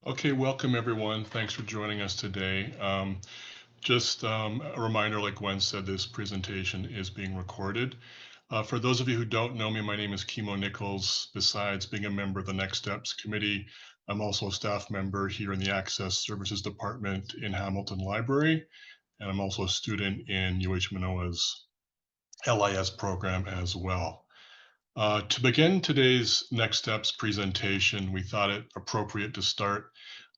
Okay, welcome everyone. Thanks for joining us today. Just a reminder, like Gwen said, this presentation is being recorded. For those of you who don't know me, my name is Kimo Nichols. Besides being a member of the Next Steps Committee, I'm also a staff member here in the Access Services Department in Hamilton Library, and I'm also a student in UH Manoa's LIS program as well. To begin today's Next Steps presentation, we thought it appropriate to start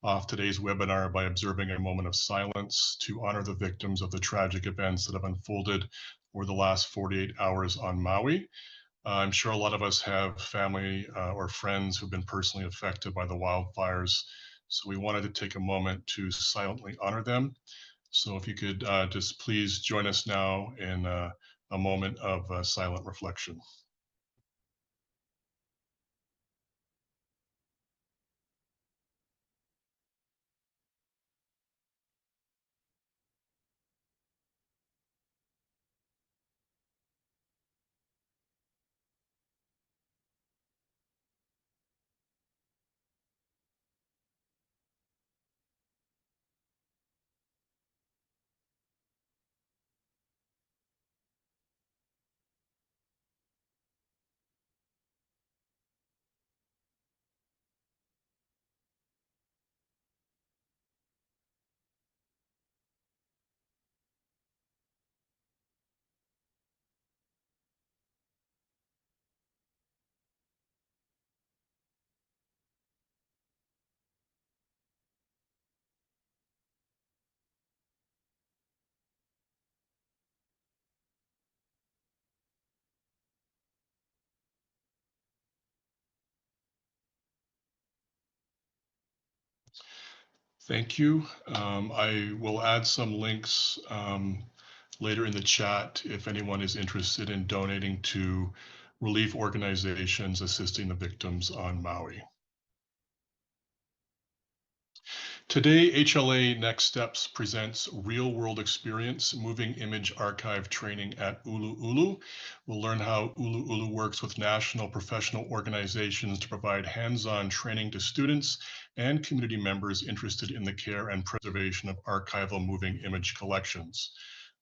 off today's webinar by observing a moment of silence to honor the victims of the tragic events that have unfolded over the last 48 hours on Maui. I'm sure a lot of us have family or friends who've been personally affected by the wildfires, so we wanted to take a moment to silently honor them. So if you could just please join us now in a moment of silent reflection. Thank you. I will add some links later in the chat if anyone is interested in donating to relief organizations assisting the victims on Maui. Today, HLA Next Steps presents real-world experience moving image archive training at ʻUluʻulu. We'll learn how ʻUluʻulu works with national professional organizations to provide hands-on training to students and community members interested in the care and preservation of archival moving image collections.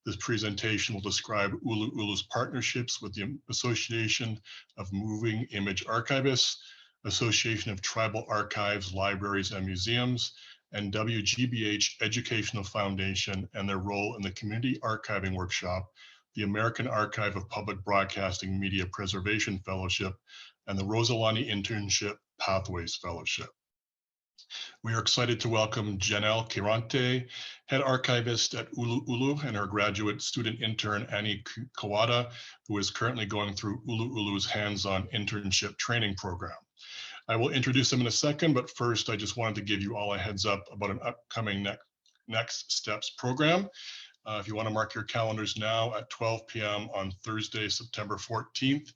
This presentation will describe ʻUluʻulu's partnerships with the Association of Moving Image Archivists, Association of Tribal Archives, Libraries, and Museums, and WGBH Educational Foundation and their role in the Community Archiving Workshop, the American Archive of Public Broadcasting Media Preservation Fellowship, and the Roselani Internship Pathways Fellowship. We are excited to welcome Janel Quirante, head archivist at ʻUluʻulu, and her graduate student intern, Annie Kawada, who is currently going through ʻUluʻulu's hands-on internship training program. I will introduce them in a second, but first I just wanted to give you all a heads up about an upcoming Next Steps program. If you want to mark your calendars now, at 12 p.m. on Thursday, September 14th,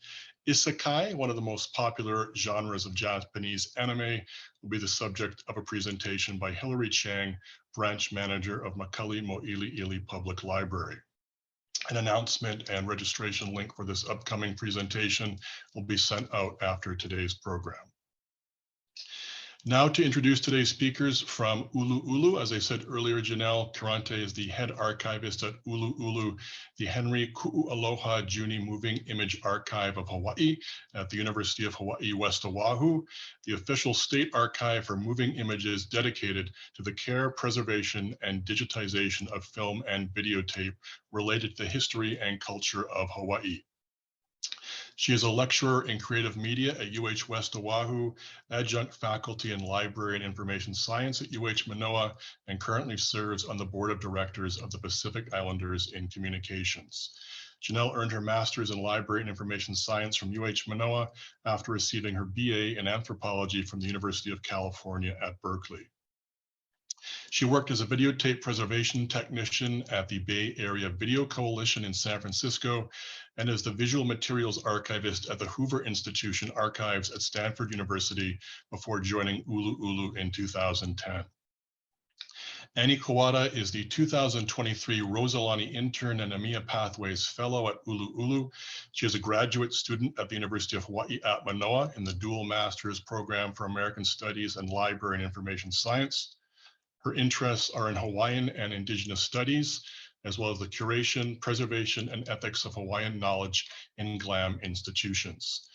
Isekai, one of the most popular genres of Japanese anime, will be the subject of a presentation by Hilary Chang, branch manager of Makali Mo'ili'ili Public Library. An announcement and registration link for this upcoming presentation will be sent out after today's program. Now to introduce today's speakers from ʻUluʻulu. As I said earlier, Janel Quirante is the head archivist at ʻUluʻulu, the Henry Ku'ualoha Juni Moving Image Archive of Hawaii at the University of Hawaii, West Oahu, the official state archive for moving images dedicated to the care, preservation, and digitization of film and videotape related to the history and culture of Hawaii. She is a lecturer in creative media at UH West Oahu, adjunct faculty in library and information science at UH Manoa, and currently serves on the board of directors of the Pacific Islanders in Communications. Janel earned her master's in library and information science from UH Manoa after receiving her BA in anthropology from the University of California at Berkeley. She worked as a videotape preservation technician at the Bay Area Video Coalition in San Francisco and as the visual materials archivist at the Hoover Institution Archives at Stanford University before joining ʻUluʻulu in 2010. Annie Kawada is the 2023 Roselani Intern and EMEA Pathways Fellow at ʻUluʻulu. She is a graduate student at the University of Hawaii at Manoa in the dual master's program for American Studies and Library and Information Science. Her interests are in Hawaiian and Indigenous studies, as well as the curation, preservation, and ethics of Hawaiian knowledge in GLAM institutions.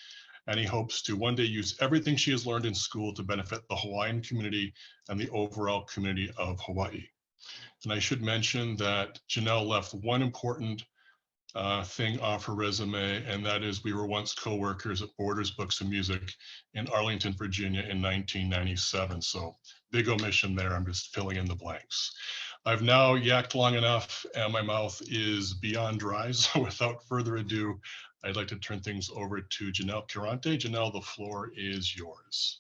Annie hopes to one day use everything she has learned in school to benefit the Hawaiian community and the overall community of Hawaii. And I should mention that Janel left one important thing off her resume, and that is we were once co-workers at Borders Books and Music in Arlington, Virginia in 1997. So big omission there, I'm just filling in the blanks. I've now yacked long enough and my mouth is beyond dry, so without further ado, I'd like to turn things over to Janel Quirante. Janel, the floor is yours.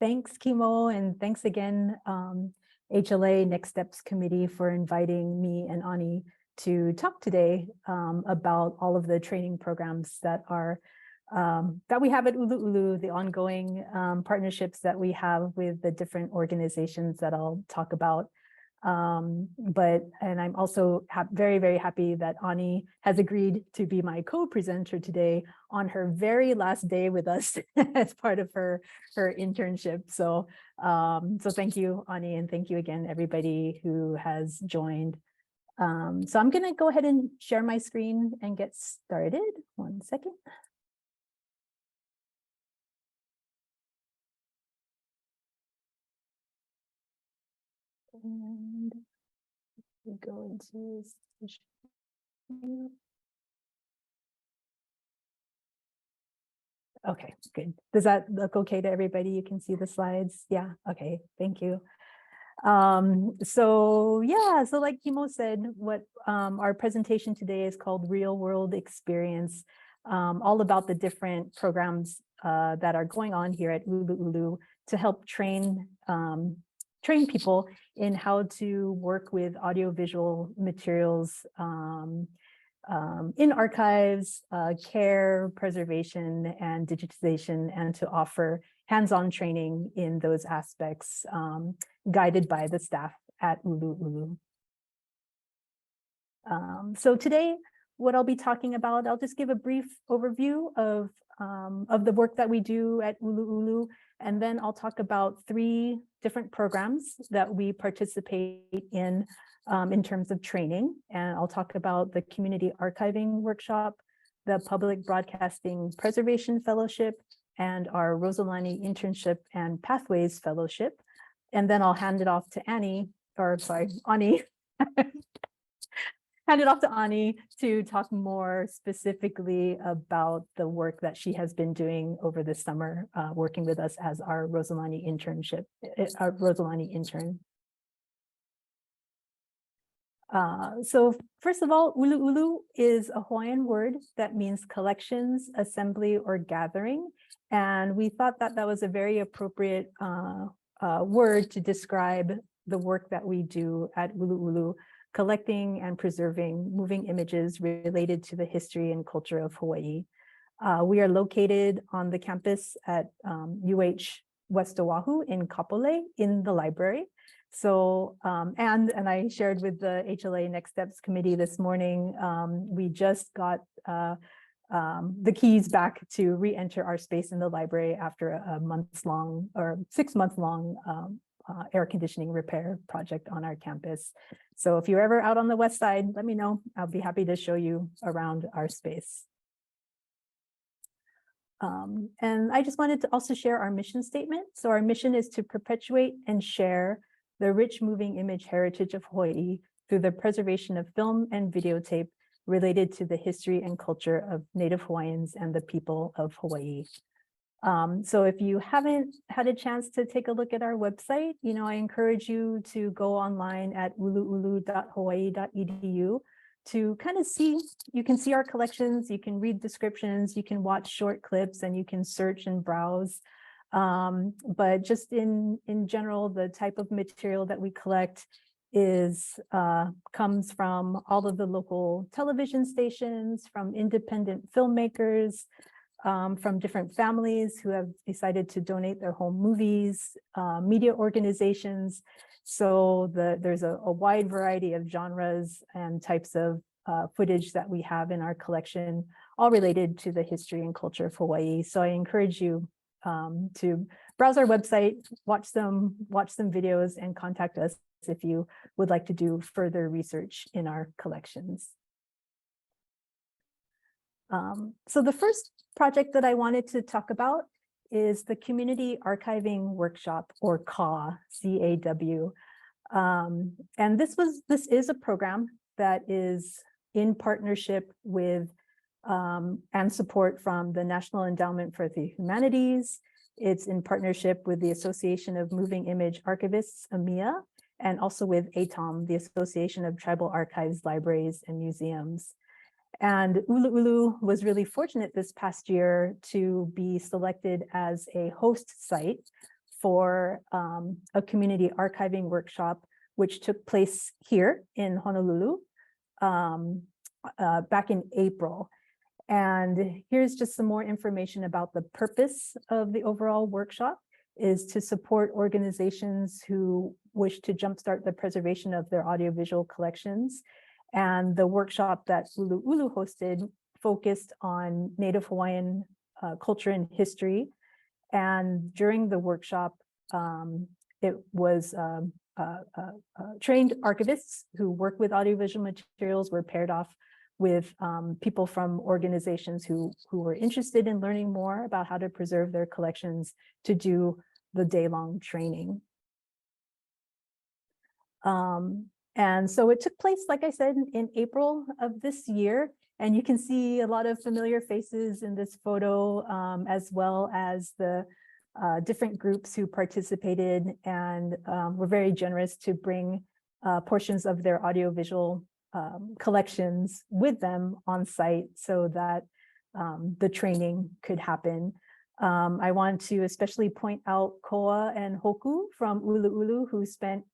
Thanks, Kimo, and thanks again, HLA Next Steps Committee, for inviting me and Ani to talk today about all of the training programs that are that we have at ʻUluʻulu, the ongoing partnerships that we have with the different organizations that I'll talk about. And I'm also very, very happy that Ani has agreed to be my co-presenter today on her very last day with us as part of her internship. So, so thank you, Ani, and thank you again, everybody who has joined. So I'm going to go ahead and share my screen and get started. One second. And we go into okay, good. Does that look okay to everybody? You can see the slides? Yeah, okay, thank you. So like Kimo said, what our presentation today is called Real World Experience, all about the different programs that are going on here at ʻUluʻulu to help train people in how to work with audiovisual materials in archives, care, preservation, and digitization, and to offer hands-on training in those aspects, guided by the staff at ʻUluʻulu. So today, what I'll be talking about, I'll just give a brief overview of the work that we do at ʻUluʻulu, and then I'll talk about 3 different programs that we participate in terms of training. And I'll talk about the Community Archiving Workshop, the Public Broadcasting Preservation Fellowship, and our Roselani Internship and Pathways Fellowship. And then I'll hand it off to Ani. Hand it off to Ani to talk more specifically about the work that she has been doing over the summer, working with us as our Roselani intern. So first of all, ʻUluʻulu is a Hawaiian word that means collections, assembly, or gathering. And we thought that that was a very appropriate word to describe the work that we do at ʻUluʻulu, collecting and preserving moving images related to the history and culture of Hawaii. We are located on the campus at UH West Oahu in Kapolei in the library. So, and I shared with the HLA Next Steps Committee this morning, we just got the keys back to re-enter our space in the library after a 6-month-long air conditioning repair project on our campus. So if you're ever out on the west side, let me know. I'll be happy to show you around our space. And I just wanted to also share our mission statement. So our mission is to perpetuate and share the rich moving image heritage of Hawaii through the preservation of film and videotape related to the history and culture of Native Hawaiians and the people of Hawaii. So if you haven't had a chance to take a look at our website, I encourage you to go online at uluʻulu.hawaii.edu to kind of see, you can see our collections, you can read descriptions, you can watch short clips, and you can search and browse. But just in general, the type of material that we collect comes from all of the local television stations, from independent filmmakers, from different families who have decided to donate their home movies, media organizations, So there's a wide variety of genres and types of footage that we have in our collection, all related to the history and culture of Hawaii. So I encourage you to browse our website, watch some videos, and contact us if you would like to do further research in our collections. So the first project that I wanted to talk about is the Community Archiving Workshop, or CAW, C-A-W. And this is a program that is in partnership with and support from the National Endowment for the Humanities. It's in partnership with the Association of Moving Image Archivists, AMIA, and also with ATOM, the Association of Tribal Archives, Libraries, and Museums. And ʻUluʻulu was really fortunate this past year to be selected as a host site for a community archiving workshop, which took place here in Honolulu back in April. And here's just some more information about the purpose of the overall workshop: is to support organizations who wish to jumpstart the preservation of their audiovisual collections. And the workshop that ʻUluʻulu hosted focused on Native Hawaiian culture and history. And during the workshop, it was trained archivists who work with audiovisual materials were paired off with people from organizations who were interested in learning more about how to preserve their collections to do the day-long training. And so it took place, like I said, in April of this year. And you can see a lot of familiar faces in this photo, as well as the different groups who participated and were very generous to bring portions of their audiovisual collections with them on site so that the training could happen. I want to especially point out Koa and Hoku from ʻUluʻulu, who spent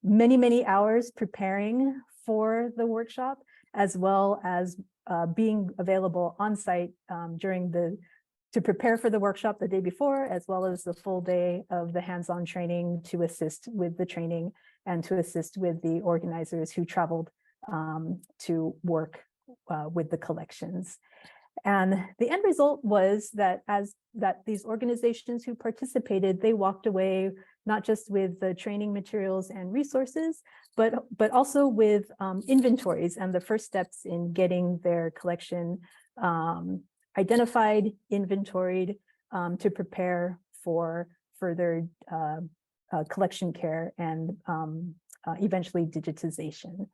many hours preparing for the workshop, as well as being available on site to prepare for the workshop the day before, as well as the full day of the hands-on training to assist with the training and to assist with the organizers who traveled to work with the collections. And the end result was that these organizations who participated, they walked away not just with the training materials and resources, but also with inventories and the first steps in getting their collection identified, inventoried, to prepare for further collection care and eventually digitization.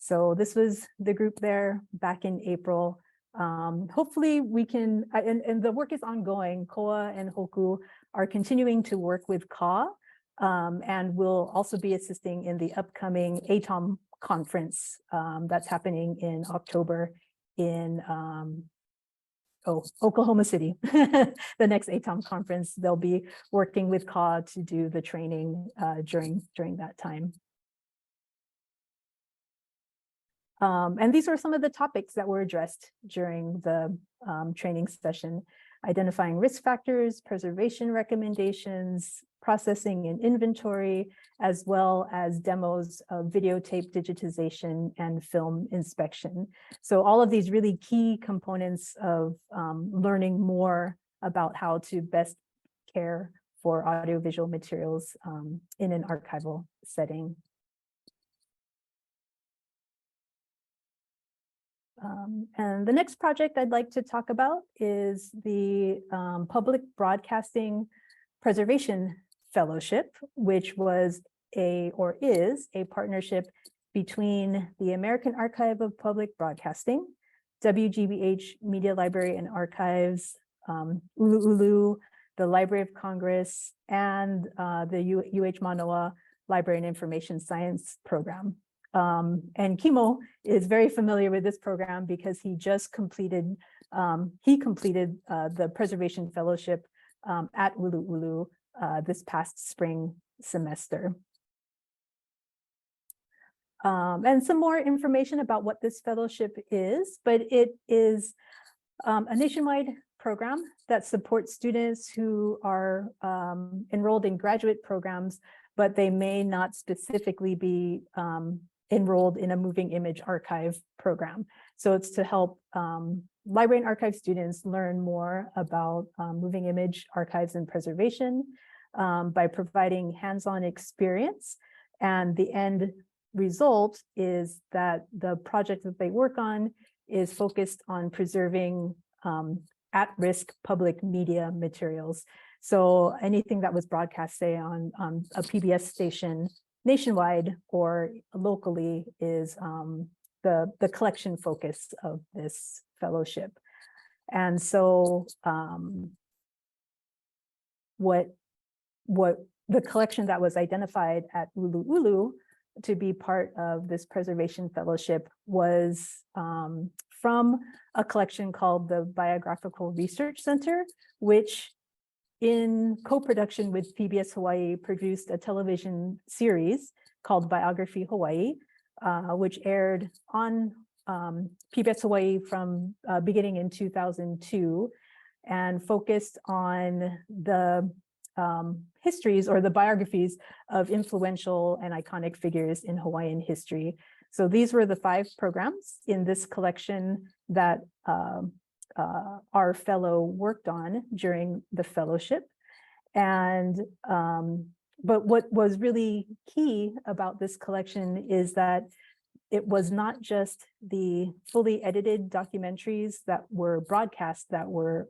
So this was the group there back in April. Hopefully we can, and the work is ongoing. Koa and Hoku are continuing to work with KA, and will also be assisting in the upcoming ATOM conference that's happening in October in Oklahoma City. The next ATOM conference, they'll be working with KA to do the training during that time. And these are some of the topics that were addressed during the training session: identifying risk factors, preservation recommendations, processing and inventory, as well as demos of videotape digitization and film inspection. So all of these really key components of learning more about how to best care for audiovisual materials in an archival setting. And the next project I'd like to talk about is the Public Broadcasting Preservation Fellowship, which was is a partnership between the American Archive of Public Broadcasting, WGBH Media Library and Archives, ʻUluʻulu, the Library of Congress, and the UH Mānoa Library and Information Science Program. And Kimo is very familiar with this program because he just completed the Preservation Fellowship at ʻUluʻulu this past spring semester. And some more information about what this fellowship is, but it is a nationwide program that supports students who are enrolled in graduate programs, but they may not specifically be enrolled in a moving image archive program. So it's to help library and archive students learn more about moving image archives and preservation by providing hands-on experience. And the end result is that the project that they work on is focused on preserving at-risk public media materials. So anything that was broadcast, say, on a PBS station nationwide or locally is the collection focus of this fellowship. And so what the collection that was identified at ʻUluʻulu to be part of this preservation fellowship was from a collection called the Biographical Research Center, which in co-production with PBS Hawaii produced a television series called Biography Hawaii, which aired on PBS Hawaii from beginning in 2002 and focused on the histories or the biographies of influential and iconic figures in Hawaiian history. So these were the 5 programs in this collection that our fellow worked on during the fellowship. And but what was really key about this collection is that it was not just the fully edited documentaries that were broadcast that were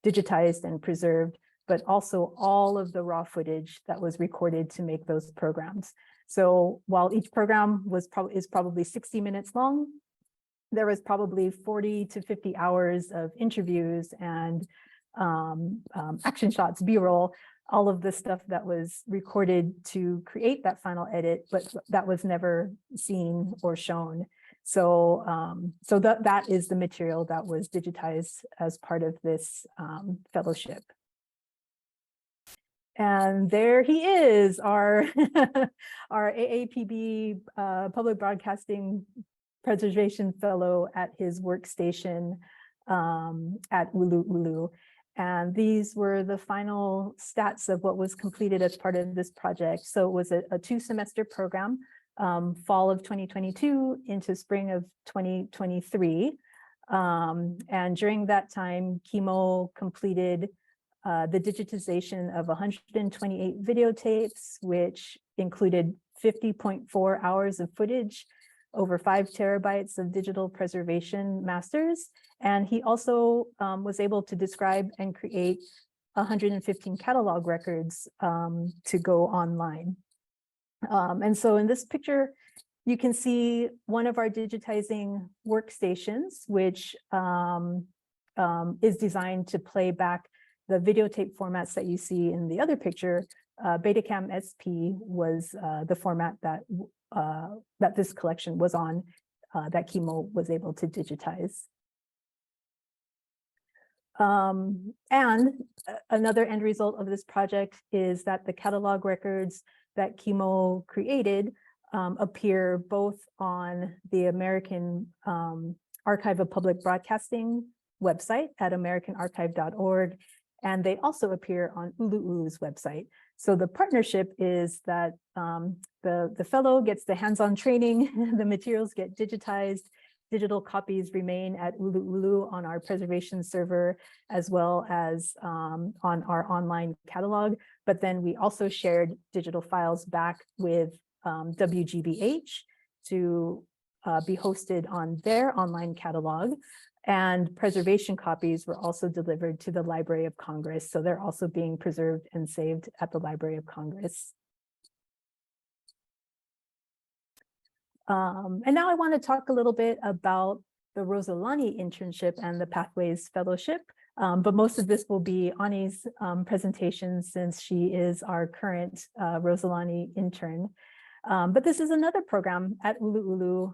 digitized and preserved, but also all of the raw footage that was recorded to make those programs. So while each program is probably 60 minutes long, there was probably 40 to 50 hours of interviews and action shots, B-roll, all of the stuff that was recorded to create that final edit, but that was never seen or shown. So, that is the material that was digitized as part of this fellowship. And there he is, our our AAPB Public Broadcasting Preservation Fellow at his workstation at ʻUluʻulu. And these were the final stats of what was completed as part of this project. So it was a 2-semester program, fall of 2022 into spring of 2023. And during that time, Kimo completed the digitization of 128 videotapes, which included 50.4 hours of footage, over 5 terabytes of digital preservation masters. And he also was able to describe and create 115 catalog records to go online. And so in this picture, you can see one of our digitizing workstations, which is designed to play back the videotape formats that you see in the other picture. Betacam SP was the format that that this collection was on, that Kimo was able to digitize. And another end result of this project is that the catalog records that Kimo created appear both on the American Archive of Public Broadcasting website at americanarchive.org, and they also appear on ʻUluʻulu's website. So the partnership is that the fellow gets the hands-on training, the materials get digitized, digital copies remain at ʻUluʻulu on our preservation server, as well as on our online catalog. But then we also shared digital files back with WGBH to be hosted on their online catalog. And preservation copies were also delivered to the Library of Congress. So they're also being preserved and saved at the Library of Congress. And now I want to talk a little bit about the Roselani internship and the Pathways Fellowship. But most of this will be Ani's presentation, since she is our current Roselani intern. But this is another program at ʻUluʻulu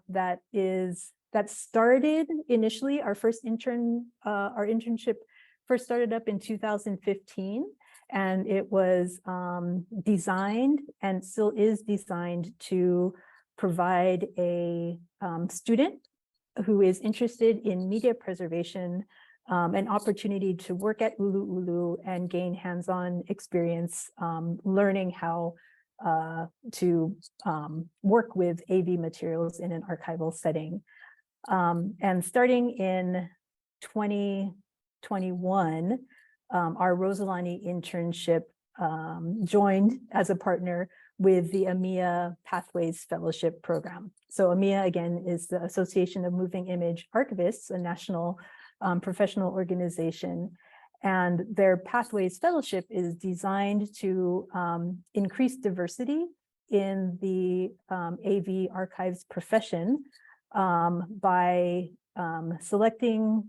that started initially, our internship first started up in 2015, and it was designed and still is designed to provide a student who is interested in media preservation an opportunity to work at ʻUluʻulu and gain hands-on experience learning how to work with AV materials in an archival setting. And starting in 2021, our Roselani internship joined as a partner with the AMIA Pathways Fellowship Program. So AMIA, again, is the Association of Moving Image Archivists, a national professional organization. And their Pathways Fellowship is designed to increase diversity in the AV archives profession by selecting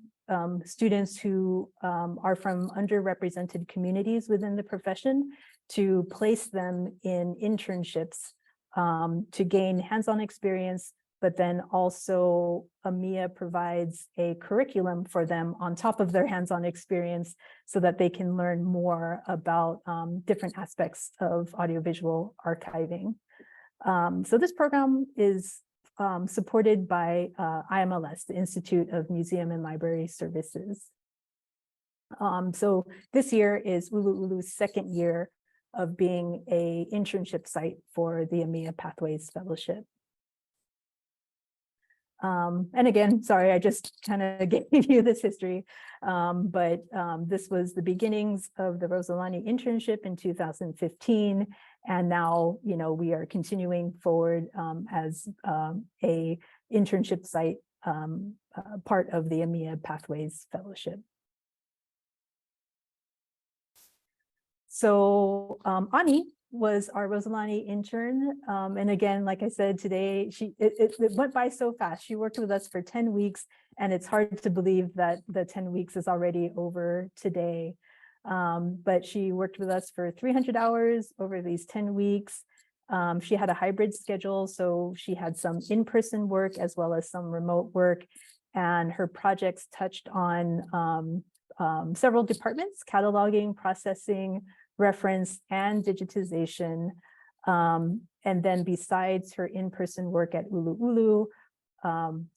students who are from underrepresented communities within the profession to place them in internships to gain hands-on experience, but then also AMIA provides a curriculum for them on top of their hands-on experience so that they can learn more about different aspects of audiovisual archiving. So this program is supported by IMLS, the Institute of Museum and Library Services. So this year is ʻUluʻulu's second year of being an internship site for the AMIA Pathways Fellowship. And again, sorry, I just kind of gave you this history, but this was the beginnings of the Roselani internship in 2015. And now, you know, we are continuing forward as a internship site, part of the AMIA Pathways Fellowship. So Ani was our Roselani intern. And again, like I said today, it went by so fast. She worked with us for 10 weeks, and it's hard to believe that the 10 weeks is already over today. But she worked with us for 300 hours over these 10 weeks. She had a hybrid schedule, so she had some in-person work as well as some remote work. And her projects touched on several departments: cataloging, processing, reference, and digitization. And then besides her in-person work at ʻUluʻulu,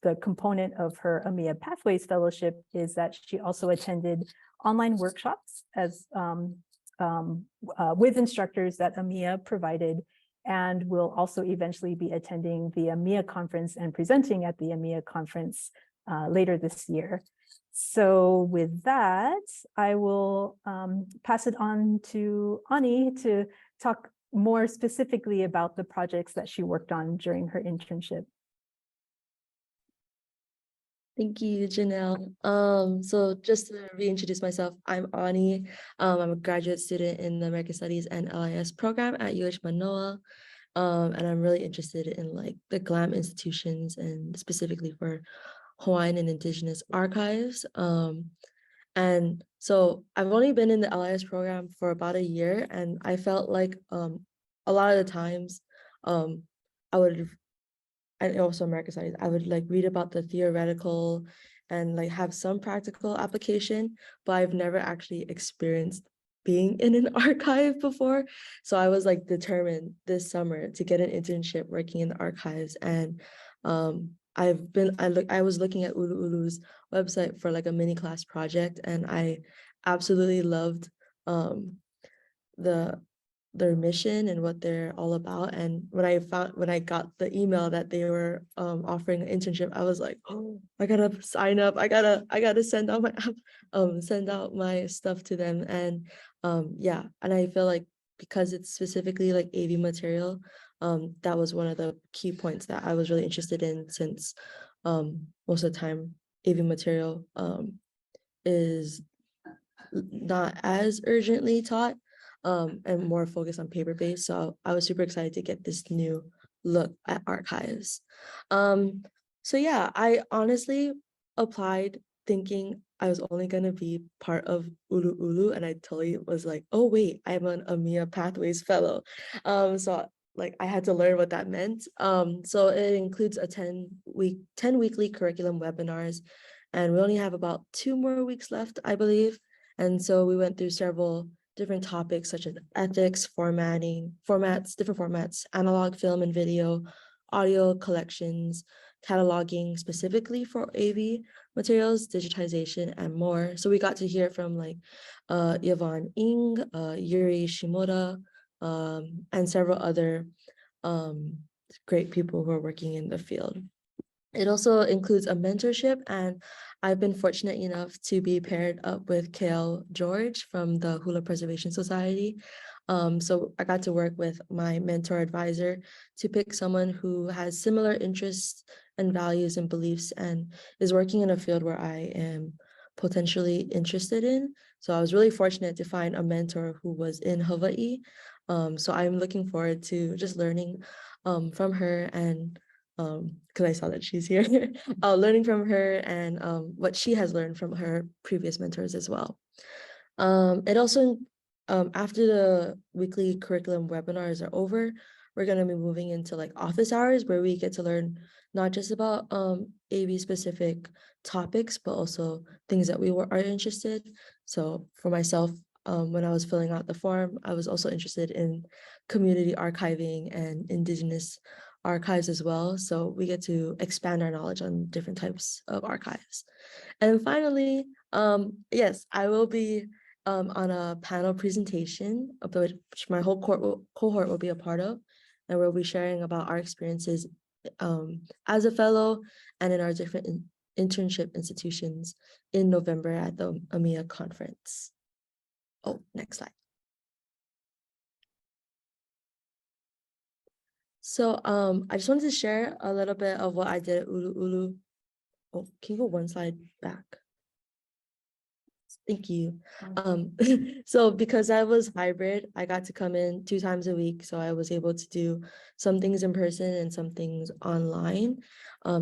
the component of her AMIA Pathways Fellowship is that she also attended online workshops as with instructors that AMIA provided, and will also eventually be attending the AMIA conference and presenting at the AMIA conference later this year. So with that, I will pass it on to Ani to talk more specifically about the projects that she worked on during her internship. Thank you, Janelle. So just to reintroduce myself, I'm Ani. I'm a graduate student in the American Studies and LIS program at Mānoa. And I'm really interested in like the GLAM institutions and specifically for Hawaiian and Indigenous archives. And so I've only been in the LIS program for about a year, and I felt like a lot of the times and also American Studies, I would like read about the theoretical and like have some practical application, but I've never actually experienced being in an archive before. So I was like determined this summer to get an internship working in the archives. And I was looking at ʻUluʻulu's website for like a mini class project, and I absolutely loved their mission and what they're all about. And when I got the email that they were offering an internship, I was like, oh, I gotta sign up. I gotta send out my stuff to them. And yeah, and I feel like because it's specifically like AV material, that was one of the key points that I was really interested in, since most of the time AV material is not as urgently taught and more focused on paper-based. So I was super excited to get this new look at archives. So yeah, I honestly applied thinking I was only going to be part of ʻUluʻulu, and I totally was like, oh wait, I'm an AMIA Pathways fellow. So like I had to learn what that meant. So it includes a 10 weekly curriculum webinars, and we only have about 2 more weeks left, I believe. And so we went through several different topics such as ethics, different formats, analog film and video, audio collections, cataloging specifically for AV materials, digitization, and more. So we got to hear from like Yvonne Ng, Yuri Shimoda, and several other great people who are working in the field. It also includes a mentorship, and I've been fortunate enough to be paired up with Kale George from the Hula Preservation Society. So I got to work with my mentor advisor to pick someone who has similar interests and values and beliefs and is working in a field where I am potentially interested in. So I was really fortunate to find a mentor who was in Hawaii. So I'm looking forward to just learning from her and because I saw that she's here, learning from her and what she has learned from her previous mentors as well. It also, after the weekly curriculum webinars are over, we're going to be moving into like office hours where we get to learn not just about AV specific topics, but also things that we are interested. So for myself, when I was filling out the form, I was also interested in community archiving and Indigenous archives as well. So we get to expand our knowledge on different types of archives. And finally, yes, I will be on a panel presentation, which my whole cohort will be a part of, and we'll be sharing about our experiences as a fellow and in our different internship institutions in November at the AMIA conference. Oh, next slide. So I just wanted to share a little bit of what I did at ʻUluʻulu. Oh, can you go one slide back? Thank you. So because I was hybrid, I got to come in 2 times a week. So I was able to do some things in person and some things online.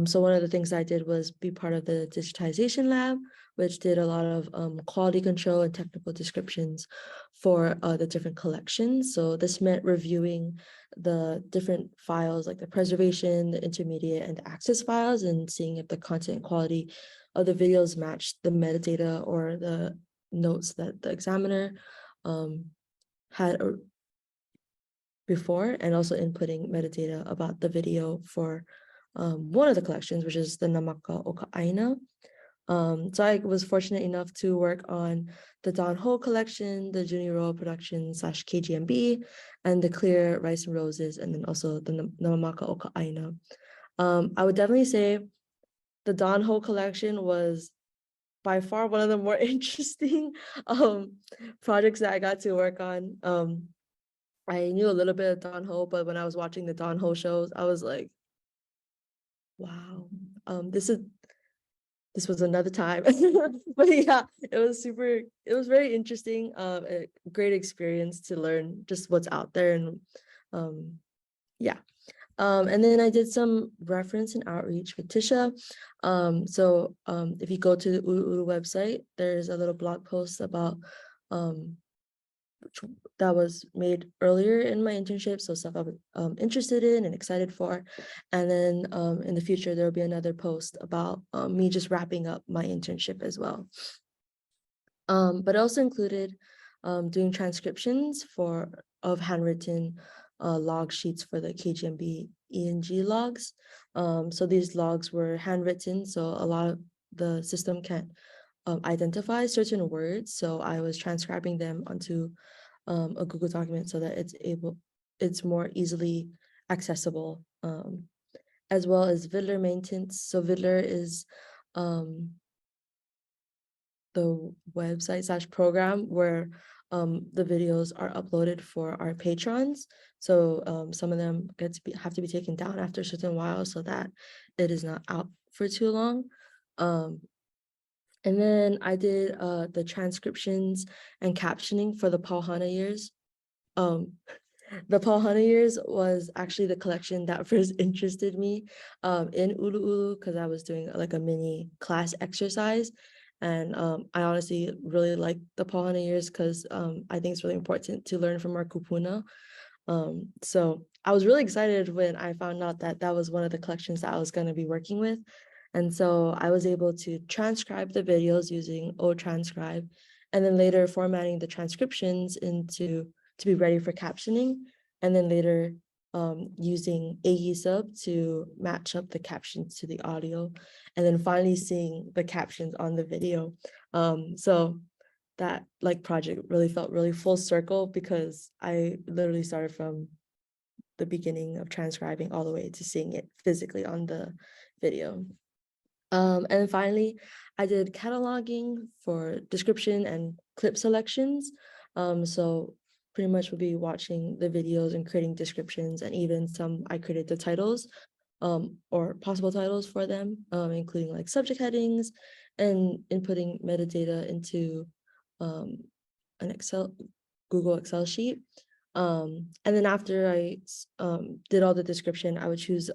So one of the things I did was be part of the digitization lab, which did a lot of quality control and technical descriptions for the different collections. So this meant reviewing the different files like the preservation, the intermediate, and the access files, and seeing if the content quality of the videos matched the metadata or the notes that the examiner had before, and also inputting metadata about the video for one of the collections, which is the Namaka Oka'aina. So I was fortunate enough to work on the Don Ho collection, the Juniro production / KGMB, and the Clear Rice and Roses, and then also the Namaka Oka'aina. I would definitely say the Don Ho collection was by far one of the more interesting projects that I got to work on. I knew a little bit of Don Ho, but when I was watching the Don Ho shows, I was like, wow, this was another time. But yeah, it was very interesting, a great experience to learn just what's out there. And yeah. And then I did some reference and outreach with Tisha. If you go to the ʻUluʻulu website, there's a little blog post about that was made earlier in my internship, so stuff I was interested in and excited for. And then in the future, there will be another post about me just wrapping up my internship as well. But it also included doing transcriptions of handwritten log sheets for the KGMB ENG logs. So these logs were handwritten, so a lot of the system can't identify certain words. So I was transcribing them onto a Google document so that it's more easily accessible, as well as Vidler maintenance. So Vidler is the website / program where the videos are uploaded for our patrons. So some of them have to be taken down after a certain while so that it is not out for too long. And then I did the transcriptions and captioning for the Pauhana years. The Pauhana years was actually the collection that first interested me in ʻUluʻulu, because I was doing like a mini class exercise. And I honestly really like the Pauhana years because I think it's really important to learn from our kupuna. So I was really excited when I found out that that was one of the collections that I was going to be working with. And so I was able to transcribe the videos using ʻOTranscribe, and then later formatting the transcriptions to be ready for captioning, and then later using AESUB to match up the captions to the audio, and then finally seeing the captions on the video. So that like project really felt really full circle, because I literally started from the beginning of transcribing all the way to seeing it physically on the video. And then finally, I did cataloging for description and clip selections. So pretty much would be watching the videos and creating descriptions, and even some I created the titles or possible titles for them, including like subject headings and inputting metadata into an Google Excel sheet. And then after I did all the description, I would choose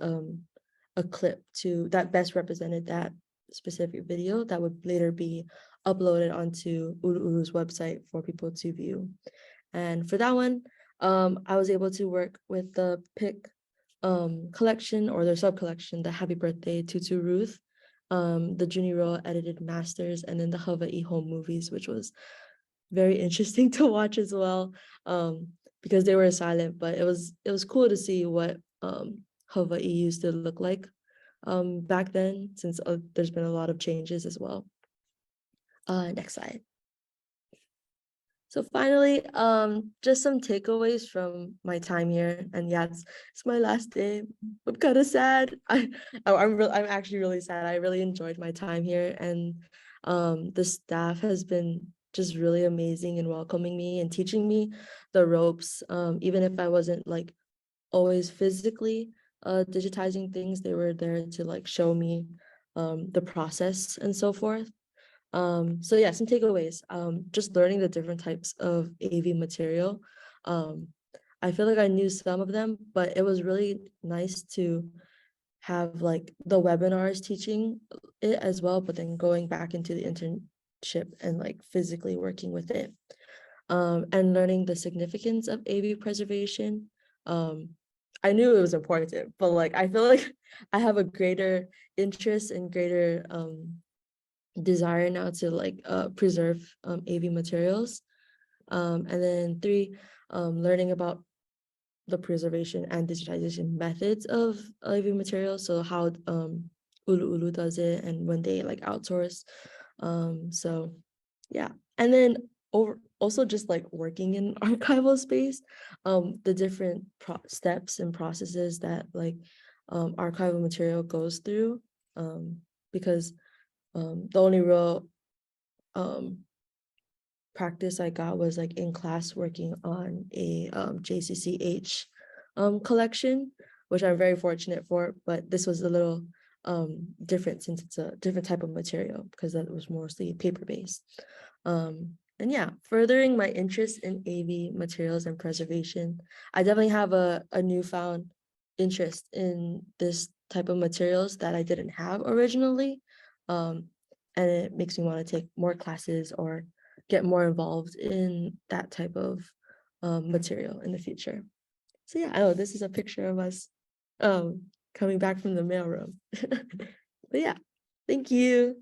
a clip that best represented that specific video that would later be uploaded onto ʻUluʻulu's website for people to view. And for that one, I was able to work with the PIC collection, or their sub-collection, the Happy Birthday Tutu Ruth, the Juniro edited masters, and then the Hawaii home movies, which was very interesting to watch as well, because they were silent, but it was cool to see what Hawaii used to look like back then, since there's been a lot of changes as well. Next slide. So finally, just some takeaways from my time here. And yeah, it's my last day. I'm kind of sad. I'm actually really sad. I really enjoyed my time here, and the staff has been just really amazing in welcoming me and teaching me the ropes. Even if I wasn't like always physically digitizing things, they were there to like show me the process and so forth. So yeah, some takeaways. Just learning the different types of AV material. I feel like I knew some of them, but it was really nice to have like the webinars teaching it as well, but then going back into the internship and like physically working with it. And learning the significance of AV preservation. I knew it was important, but like I feel like I have a greater interest and greater desire now to like preserve AV materials. And then 3, learning about the preservation and digitization methods of AV materials, so how ʻUluʻulu does it and when they like outsource. So yeah, and then also just like working in archival space, the different steps and processes that like archival material goes through, because the only real practice I got was like in class working on a JCCH collection, which I'm very fortunate for, but this was a little different since it's a different type of material, because that was mostly paper-based. And yeah, furthering my interest in AV materials and preservation, I definitely have a newfound interest in this type of materials that I didn't have originally. And it makes me want to take more classes or get more involved in that type of material in the future. So yeah, oh, this is a picture of us coming back from the mailroom. But yeah, thank you.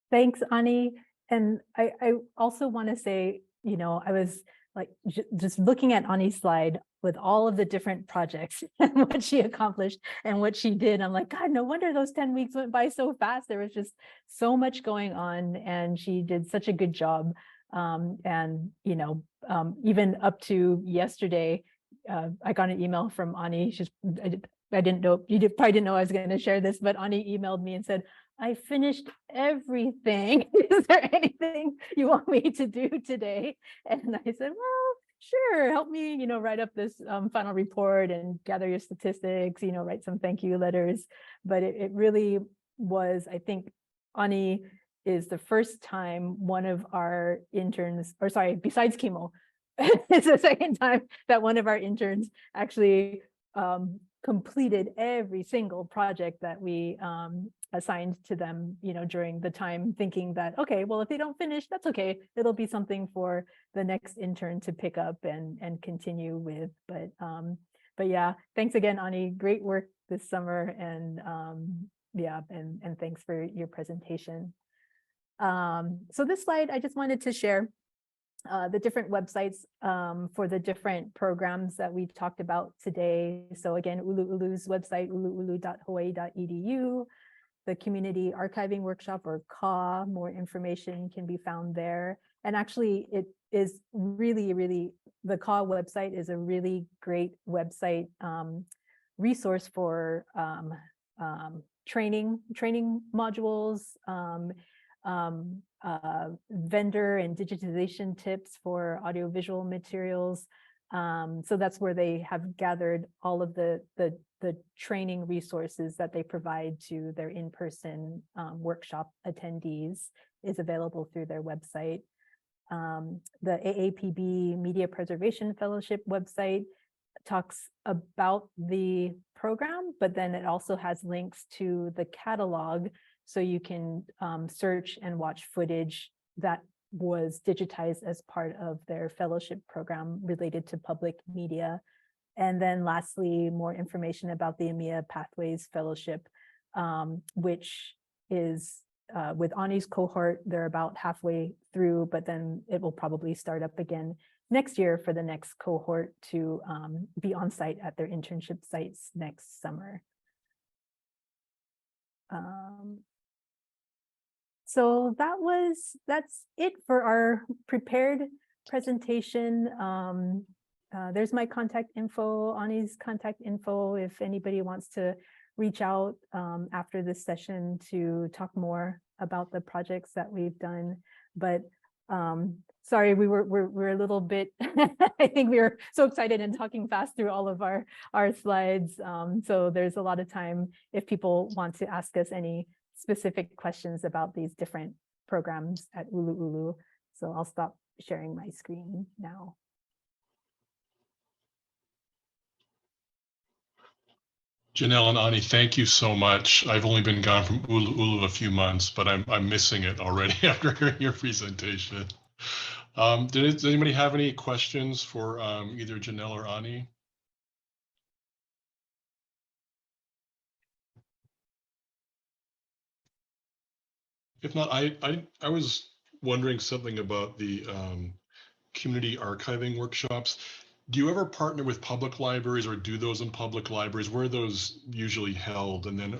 Thanks, Ani. And I also want to say, I was like just looking at Ani's slide with all of the different projects and what she accomplished and what she did. I'm like, God, no wonder those 10 weeks went by so fast. There was just so much going on, and she did such a good job. And, even up to yesterday, I got an email from Ani. I didn't know, probably didn't know I was going to share this, but Ani emailed me and said, I finished everything. Is there anything you want me to do today? And I said, well, sure, help me, write up this final report and gather your statistics, write some thank you letters. But it really was, I think, Ani is the first time one of our interns, or sorry, besides Kimo, it's the second time that one of our interns actually completed every single project that we assigned to them, during the time, thinking that, okay, well, if they don't finish, that's okay. It'll be something for the next intern to pick up and continue with. But yeah, thanks again, Ani. Great work this summer, and yeah, and thanks for your presentation. So this slide I just wanted to share. the different websites for the different programs that we talked about today. So again, ʻUluʻulu's website, uluʻulu.hawaii.edu, the Community Archiving Workshop, or CAW, more information can be found there. And actually, it is really, the CAW website is a really great website resource for training modules, vendor and digitization tips for audiovisual materials. So that's where they have gathered all of the training resources that they provide to their in-person workshop attendees is available through their website. The AAPB Media Preservation Fellowship website talks about the program, but then it also has links to the catalog, so you can search and watch footage that was digitized as part of their fellowship program related to public media. And then lastly, more information about the EMEA Pathways Fellowship, which is with Ani's cohort. They're about halfway through, but then it will probably start up again next year for the next cohort to be on site at their internship sites next summer. So that's it for our prepared presentation. There's my contact info, Ani's contact info, if anybody wants to reach out after this session to talk more about the projects that we've done. But sorry, we're a little bit, I think we were so excited and talking fast through all of our slides. So there's a lot of time if people want to ask us any specific questions about these different programs at ʻUluʻulu. So I'll stop sharing my screen now. Janel and Ani, thank you so much. I've only been gone from ʻUluʻulu a few months, but I'm missing it already after hearing your presentation. Does anybody have any questions for either Janel or Ani? If not, I was wondering something about the community archiving workshops. Do you ever partner with public libraries or do those in public libraries? Where are those usually held? And then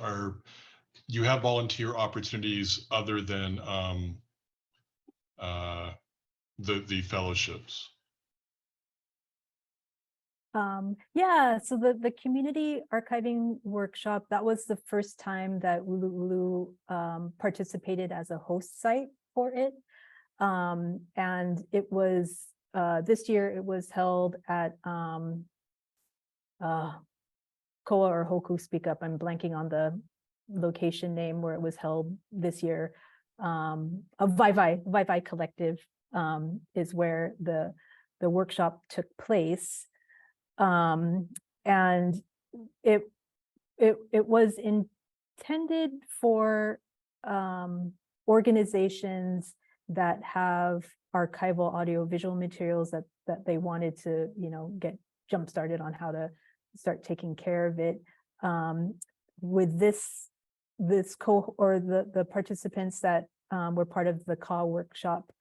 you have volunteer opportunities other than the fellowships? Yeah, so the community archiving workshop, that was the first time that ʻUluʻulu participated as a host site for it. And it was, this year it was held at Koa or Hoku, speak up, I'm blanking on the location name where it was held this year. Vai Collective is where the workshop took place. And it was intended for organizations that have archival audiovisual materials that they wanted to, get jump started on how to start taking care of it. With this or the participants that were part of the CAW workshop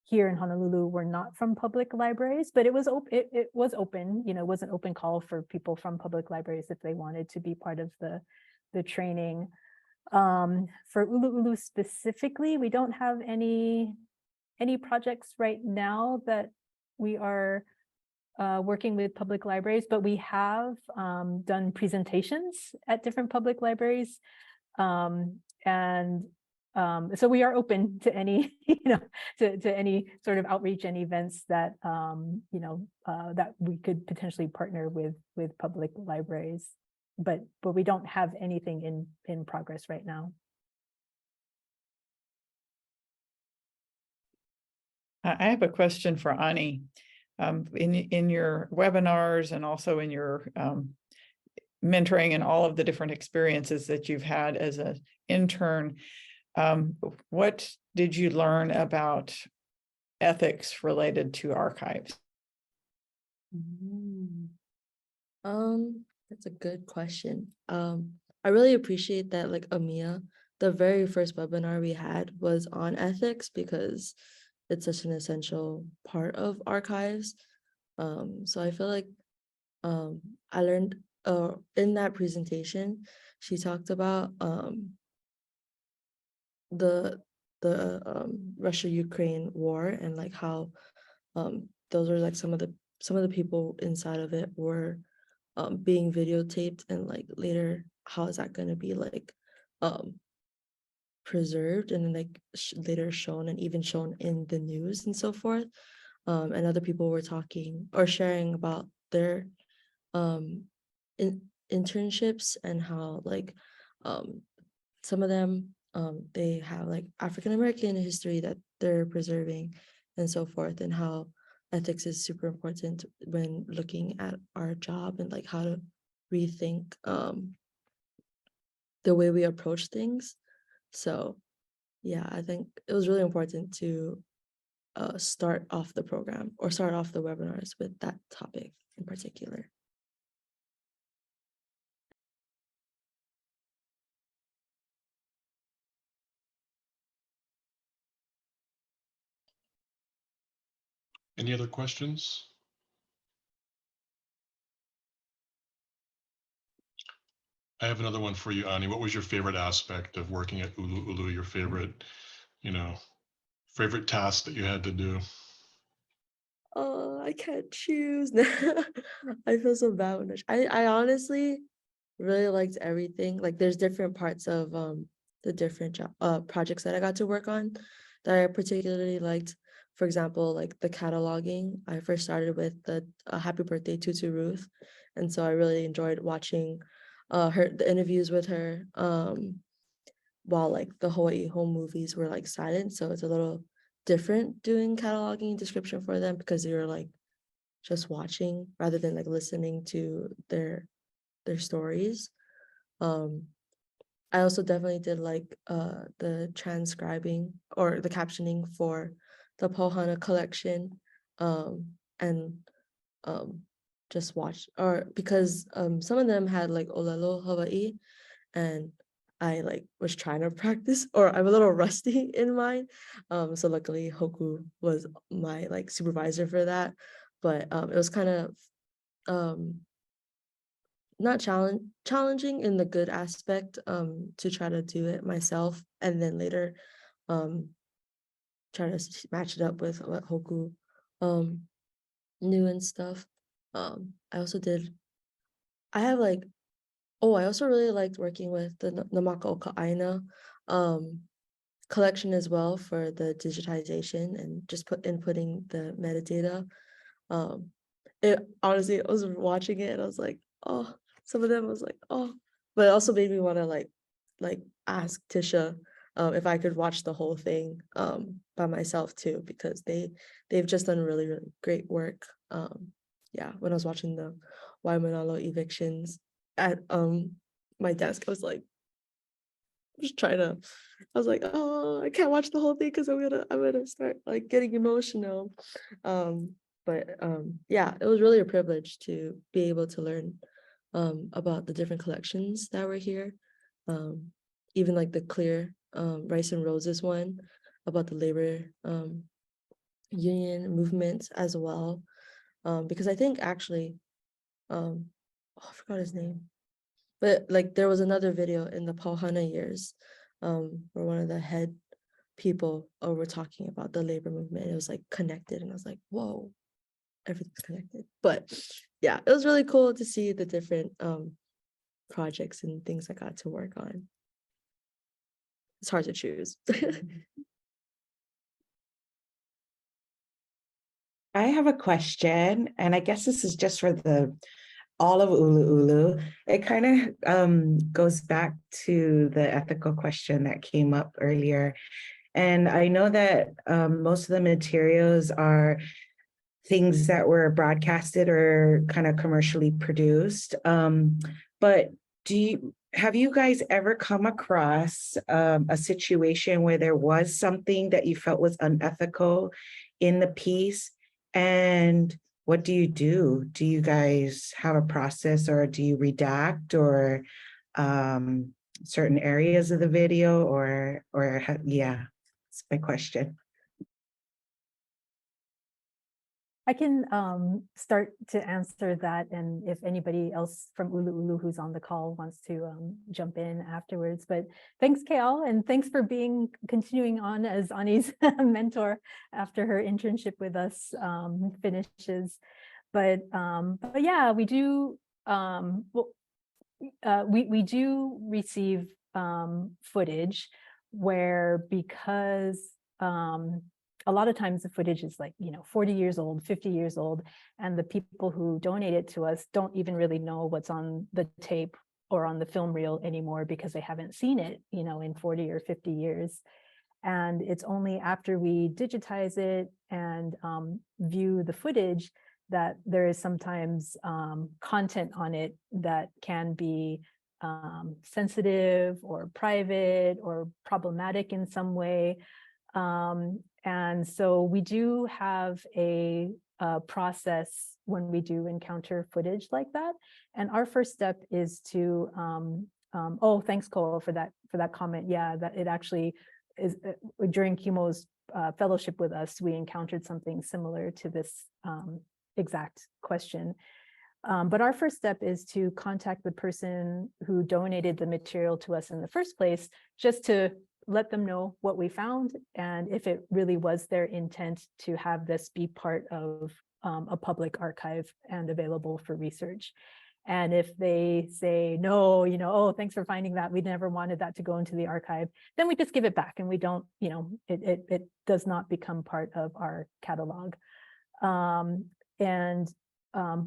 here in Honolulu were not from public libraries, but it was open. It was open. It was an open call for people from public libraries if they wanted to be part of the training. For ʻUluʻulu specifically, we don't have any projects right now that we are working with public libraries, but we have done presentations at different public libraries, and so we are open to any, to any sort of outreach and events that, that we could potentially partner with public libraries, but we don't have anything in progress right now. I have a question for Ani. In your webinars and also in your mentoring and all of the different experiences that you've had as an intern, what did you learn about ethics related to archives? That's a good question. I really appreciate that, like EMEA, the very first webinar we had was on ethics, because it's such an essential part of archives. So I feel like I learned in that presentation, she talked about the Russia-Ukraine war and like how those are like some of the people inside of it were being videotaped, and like later how is that going to be like preserved and then like later shown and even shown in the news and so forth. And other people were talking or sharing about their internships and how like some of them they have like African American history that they're preserving and so forth, and how ethics is super important when looking at our job and like how to rethink the way we approach things. So yeah, I think it was really important to start off the program or start off the webinars with that topic in particular. Any other questions? I have another one for you, Ani. What was your favorite aspect of working at ʻUluʻulu? Your favorite, favorite task that you had to do? Oh, I can't choose. I feel so bad when I honestly really liked everything. Like there's different parts of the different projects that I got to work on that I particularly liked. For example, like the cataloging. I first started with the Happy Birthday Tutu Ruth, and so I really enjoyed watching the interviews with her while like the Hawaii home movies were like silent. So it's a little different doing cataloging description for them because you're like just watching rather than like listening to their stories. I also definitely did like the transcribing or the captioning for the Pohana collection, and just watch, or because some of them had like Olelo Hawaii, and I like was trying to practice, or I'm a little rusty in mine. So luckily Hoku was my like supervisor for that, but it was kind of not challenging in the good aspect to try to do it myself, and then later try to match it up with what Hoku knew and stuff. I also did, I have like, oh, I also really liked working with the Namaka Oka Aina collection as well for the digitization and just inputting the metadata. It honestly, I was watching it and I was like, oh, some of them was like, oh, but it also made me want to like ask Tisha if I could watch the whole thing by myself too, because they've just done really, really great work. Yeah, when I was watching the Waimanalo evictions at my desk, I was like, just trying to, I was like, oh, I can't watch the whole thing because I'm gonna start like getting emotional. But yeah, it was really a privilege to be able to learn about the different collections that were here. Even like the Clear Rice and Roses one about the labor union movement as well. Because I think actually, oh, I forgot his name. But like there was another video in the Pauhana years where one of the head people were talking about the labor movement. It was like connected, and I was like, whoa, everything's connected. But yeah, it was really cool to see the different projects and things I got to work on. It's hard to choose. I have a question, and I guess this is just for all of ʻUluʻulu. It kind of goes back to the ethical question that came up earlier. And I know that most of the materials are things that were broadcasted or kind of commercially produced. But have you guys ever come across a situation where there was something that you felt was unethical in the piece? And what do you do? Do you guys have a process, or do you redact or certain areas of the video, or yeah, that's my question. I can start to answer that, and if anybody else from ʻUluʻulu who's on the call wants to jump in afterwards. But thanks, Kale, and thanks for continuing on as Ani's mentor after her internship with us finishes. But yeah, we do we do receive footage where, because a lot of times the footage is like, 40 years old, 50 years old, and the people who donate it to us don't even really know what's on the tape or on the film reel anymore, because they haven't seen it, in 40 or 50 years. And it's only after we digitize it and view the footage that there is sometimes content on it that can be sensitive or private or problematic in some way. And so we do have a process when we do encounter footage like that. And our first step is to, oh, thanks, Ko, for that comment. Yeah, that it actually is during Kimo's fellowship with us, we encountered something similar to this exact question. But our first step is to contact the person who donated the material to us in the first place, just to let them know what we found and if it really was their intent to have this be part of a public archive and available for research. And if they say, no, oh, thanks for finding that, we never wanted that to go into the archive, then we just give it back, and we don't, it does not become part of our catalog.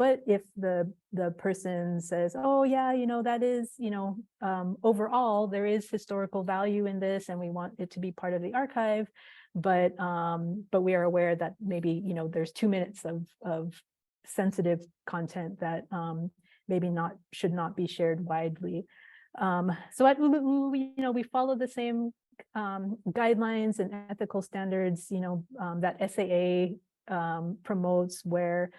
But if the person says, oh yeah, that is, overall there is historical value in this and we want it to be part of the archive, but we are aware that maybe, there's 2 minutes of sensitive content that maybe should not be shared widely. So at ʻUluʻulu, we follow the same guidelines and ethical standards, that SAA promotes, where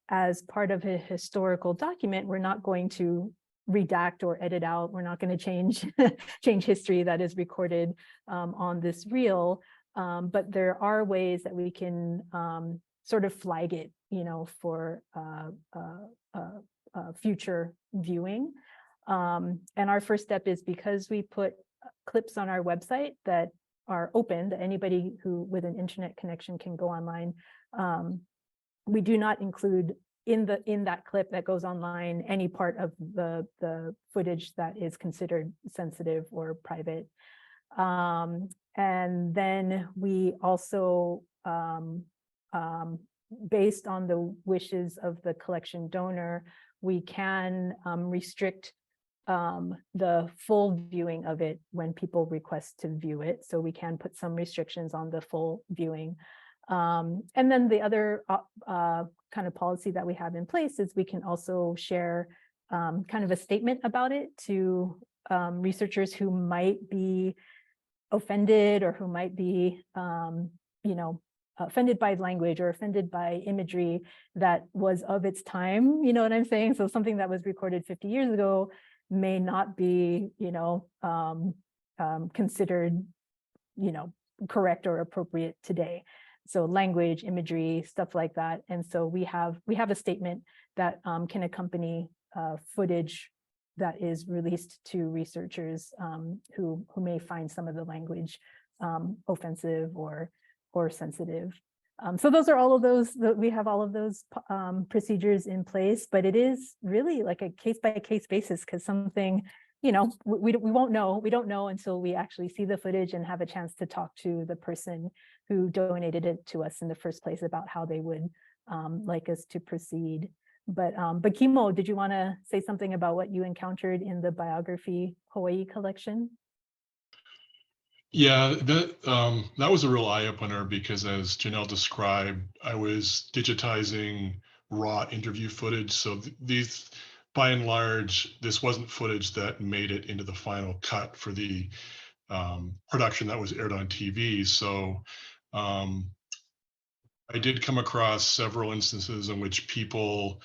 as part of a historical document, we're not going to redact or edit out. We're not going to change history that is recorded on this reel. But there are ways that we can sort of flag it, for future viewing. And our first step is, because we put clips on our website that are open, that anybody who with an internet connection can go online. We do not include in that clip that goes online any part of the footage that is considered sensitive or private. And then we also, based on the wishes of the collection donor, we can restrict the full viewing of it when people request to view it. So we can put some restrictions on the full viewing. And then the other kind of policy that we have in place is we can also share kind of a statement about it to researchers who might be offended, or who might be, offended by language or offended by imagery that was of its time. You know what I'm saying? So something that was recorded 50 years ago may not be, considered, correct or appropriate today. So language, imagery, stuff like that. And so we have a statement that can accompany footage that is released to researchers who may find some of the language offensive or sensitive. So those are all of those, we have all of those procedures in place, but it is really like a case-by-case basis, because something, we don't know until we actually see the footage and have a chance to talk to the person who donated it to us in the first place about how they would like us to proceed. But Kimo, did you want to say something about what you encountered in the biography Hawaii collection? Yeah, that was a real eye-opener, because as Janel described, I was digitizing raw interview footage. So these, by and large, this wasn't footage that made it into the final cut for the production that was aired on TV. So I did come across several instances in which people,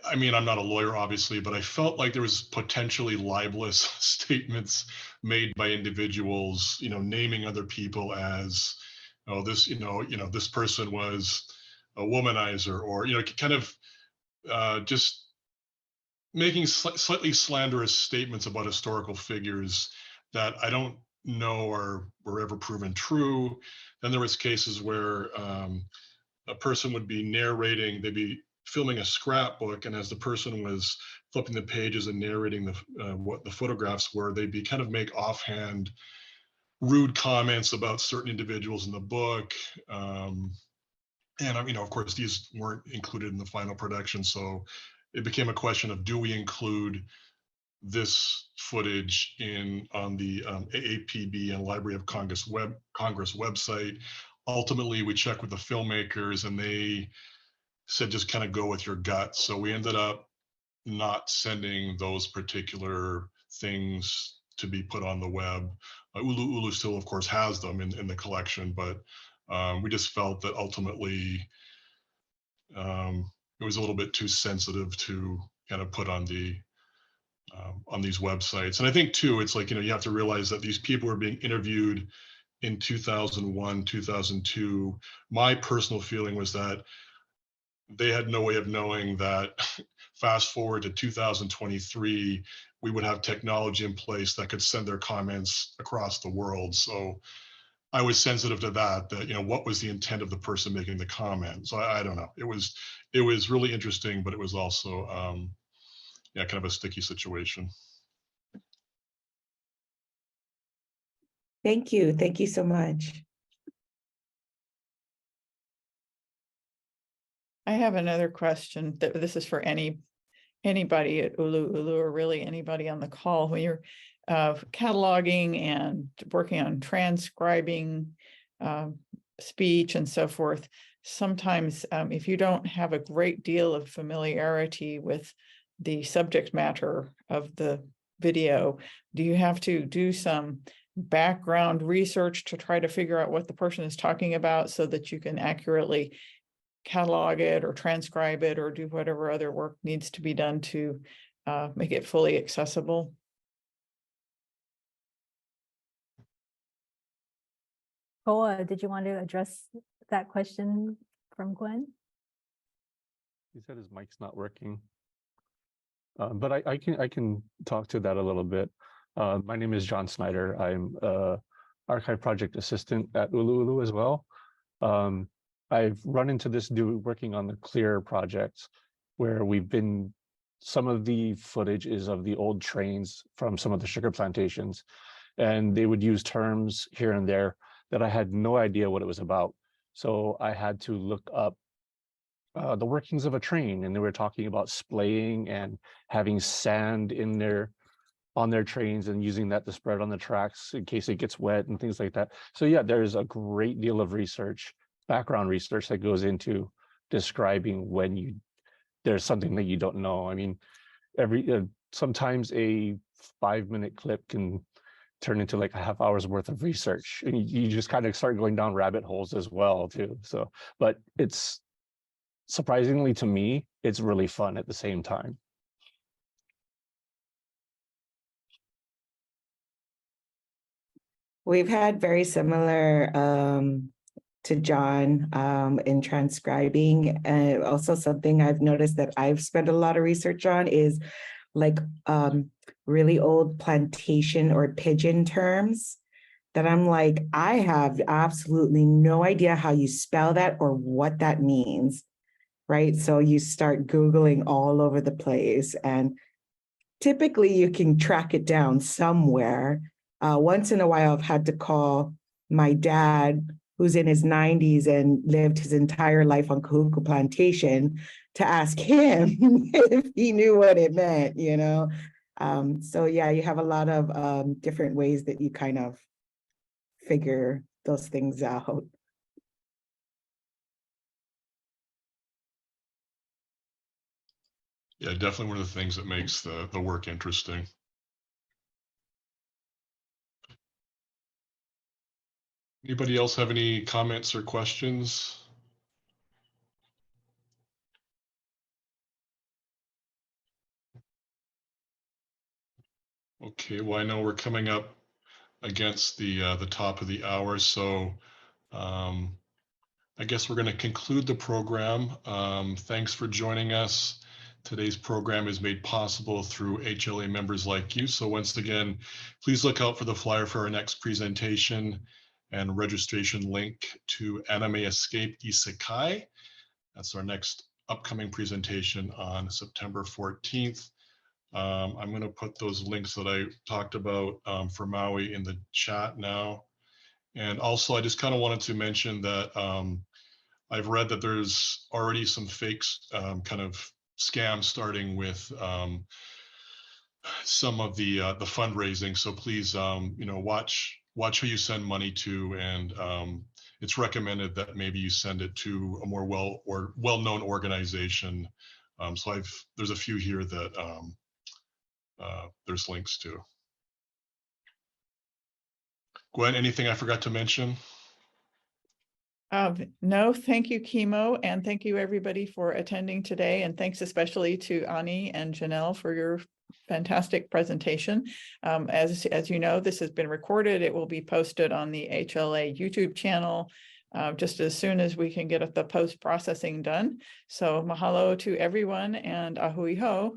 I mean, I'm not a lawyer, obviously, but I felt like there was potentially libelous statements made by individuals, naming other people as, oh, this, this person was womanizer, or kind of just making slightly slanderous statements about historical figures that I don't know were ever proven true. Then there was cases where a person would be narrating, they'd be filming a scrapbook, and as the person was flipping the pages and narrating what the photographs were, they'd be kind of make offhand rude comments about certain individuals in the book. And of course, these weren't included in the final production, so it became a question of, do we include this footage on the AAPB and Library of Congress website? Ultimately, we checked with the filmmakers, and they said just kind of go with your gut. So we ended up not sending those particular things to be put on the web. ʻUluʻulu still, of course, has them in the collection, but we just felt that ultimately it was a little bit too sensitive to kind of put on these websites. And I think too, it's like, you have to realize that these people are being interviewed in 2001, 2002. My personal feeling was that they had no way of knowing that fast forward to 2023, we would have technology in place that could send their comments across the world. So I was sensitive to that, what was the intent of the person making the comment? So I don't know. It was really interesting, but it was also, kind of a sticky situation. Thank you. Thank you so much. I have another question. This is for anybody at ʻUluʻulu, or really anybody on the call. When you're cataloging and working on transcribing speech and so forth, sometimes if you don't have a great deal of familiarity with the subject matter of the video, do you have to do some background research to try to figure out what the person is talking about so that you can accurately catalog it or transcribe it, or do whatever other work needs to be done to make it fully accessible? Koa, did you want to address that question from Gwen? He said his mic's not working, but I can talk to that a little bit. My name is John Snyder. I'm archive project assistant at ʻUluʻulu as well. I've run into this working on the Clear project, where some of the footage is of the old trains from some of the sugar plantations, and they would use terms here and there that I had no idea what it was about. So I had to look up the workings of a train, and they were talking about splaying and having sand on their trains and using that to spread on the tracks in case it gets wet and things like that. So yeah, there's a great deal of background research that goes into describing when there's something that you don't know. I mean, sometimes a 5-minute clip can turn into like a half hour's worth of research, and you just kind of start going down rabbit holes as well too. So, but it's surprisingly, to me, it's really fun at the same time. We've had very similar to John in transcribing. And also something I've noticed that I've spent a lot of research on is like really old plantation or pigeon terms that I'm like, I have absolutely no idea how you spell that or what that means, right? So you start Googling all over the place, and typically you can track it down somewhere. Once in a while, I've had to call my dad, who's in his 90s and lived his entire life on Kahuku Plantation, to ask him if he knew what it meant, So yeah, you have a lot of different ways that you kind of figure those things out. Yeah, definitely one of the things that makes the work interesting. Anybody else have any comments or questions? Okay, well, I know we're coming up against the top of the hour, so I guess we're going to conclude the program. Thanks for joining us. Today's program is made possible through HLA members like you. So once again, please look out for the flyer for our next presentation and registration link to Anime Escape Isekai. That's our next upcoming presentation on September 14th. I'm going to put those links that I talked about for Maui in the chat now. And also, I just kind of wanted to mention that I've read that there's already some fakes kind of scams starting with some of the fundraising. So please, watch who you send money to, and it's recommended that maybe you send it to a more well-known organization. So there's a few here that there's links to. Gwen, anything I forgot to mention? No, thank you, Kimo, and thank you everybody for attending today. And thanks especially to Ani and Janel for your fantastic presentation. As you know, this has been recorded. It will be posted on the HLA YouTube channel just as soon as we can get the post-processing done. So mahalo to everyone and ahui ho.